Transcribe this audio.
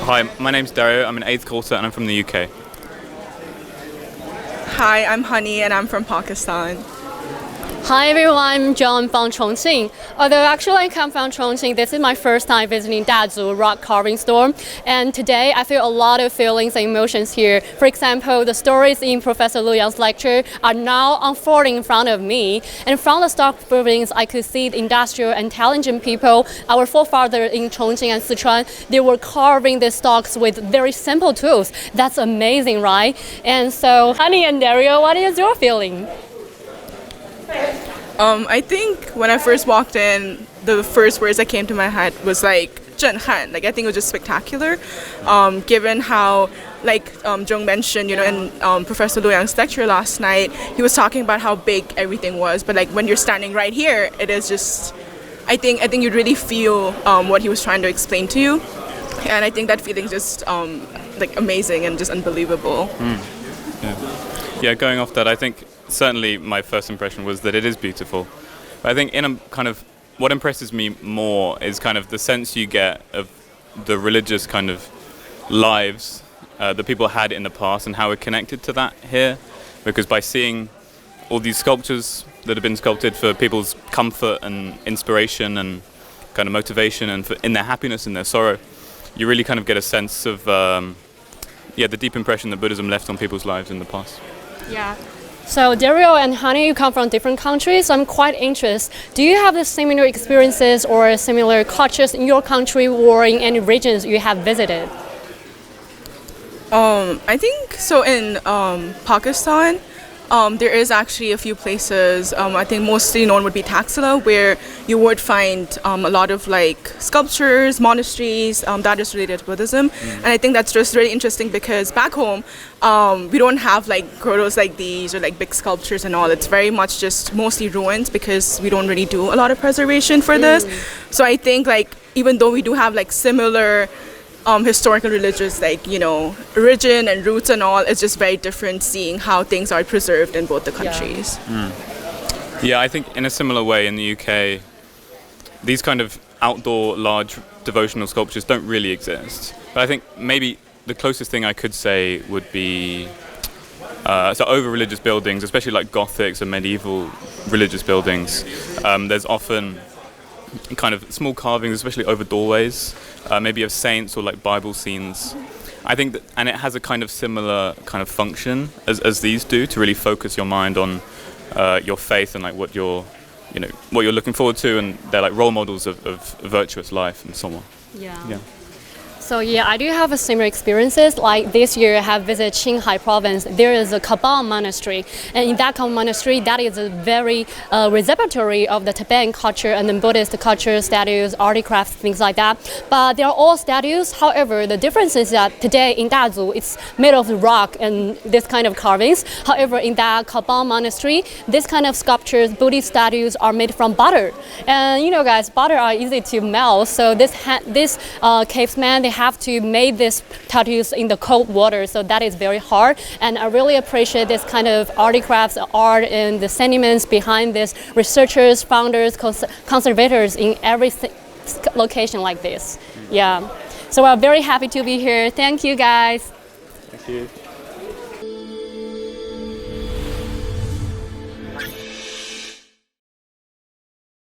Hi, my name's Dario. I'm in 8th quarter and I'm from the UK. Hi, I'm Honey and I'm from Pakistan. Hi everyone, I'm John from Chongqing. Although actually I come from Chongqing, this is my first time visiting Dazu Rock Carving store. And today I feel a lot of feelings and emotions here. For example, the stories in Professor Lu Yang's lecture are now unfolding in front of me. And from the stock buildings, I could see the industrial and intelligent people, our forefathers in Chongqing and Sichuan, they were carving the stocks with very simple tools. That's amazing, right? And so, Honey and Dario, what is your feeling? I think when I first walked in, the first words that came to my head was like 震撼. Like I think it was just spectacular, given how Jiong mentioned, in Professor Lu Yang's lecture last night, he was talking about how big everything was. But like when you're standing right here, it is just, I think you'd really feel what he was trying to explain to you, and I think that feeling is just amazing and just unbelievable. Yeah, going off that, I think certainly my first impression was that it is beautiful. But I think what impresses me more is kind of the sense you get of the religious kind of lives that people had in the past and how we're connected to that here. Because by seeing all these sculptures that have been sculpted for people's comfort and inspiration and kind of motivation and in their happiness and their sorrow, you really kind of get a sense of the deep impression that Buddhism left on people's lives in the past. Yeah. So Dario and Honey, you come from different countries, so I'm quite interested. Do you have the similar experiences or similar cultures in your country or in any regions you have visited? I think so in Pakistan, there is actually a few places, I think mostly known would be Taxila, where you would find a lot of sculptures, monasteries that is related to Buddhism. And I think that's just really interesting because back home, we don't have grottos like these or big sculptures and all. It's very much just mostly ruins because we don't really do a lot of preservation for this. So I think even though we do have similar historical religious origin and roots and all, it's just very different seeing how things are preserved in both the countries. Yeah, I think in a similar way in the UK, these kind of outdoor large devotional sculptures don't really exist. But I think maybe the closest thing I could say would be so over religious buildings, especially like Gothics and medieval religious buildings, there's often kind of small carvings, especially over doorways, maybe of saints or Bible scenes. I think that, and it has a kind of similar kind of function as these do, to really focus your mind on your faith and what you're looking forward to, and they're role models of virtuous life and so on. Yeah. So I do have similar experiences. Like this year I have visited Qinghai province. There is a Kabal monastery, and in that Kabal monastery, that is a very repository of the Tibetan culture and then Buddhist culture, statues, artifacts, things like that. But they are all statues. However, the difference is that today in Dazu, it's made of rock and this kind of carvings. However, in that Kabal monastery, this kind of sculptures, Buddhist statues are made from butter. And guys, butter are easy to melt. So this caveman, they have to make these tattoos in the cold water, so that is very hard. And I really appreciate this kind of artifacts, art, and the sentiments behind this researchers, founders, conservators in every location like this. Yeah. So we're very happy to be here. Thank you, guys. Thank you.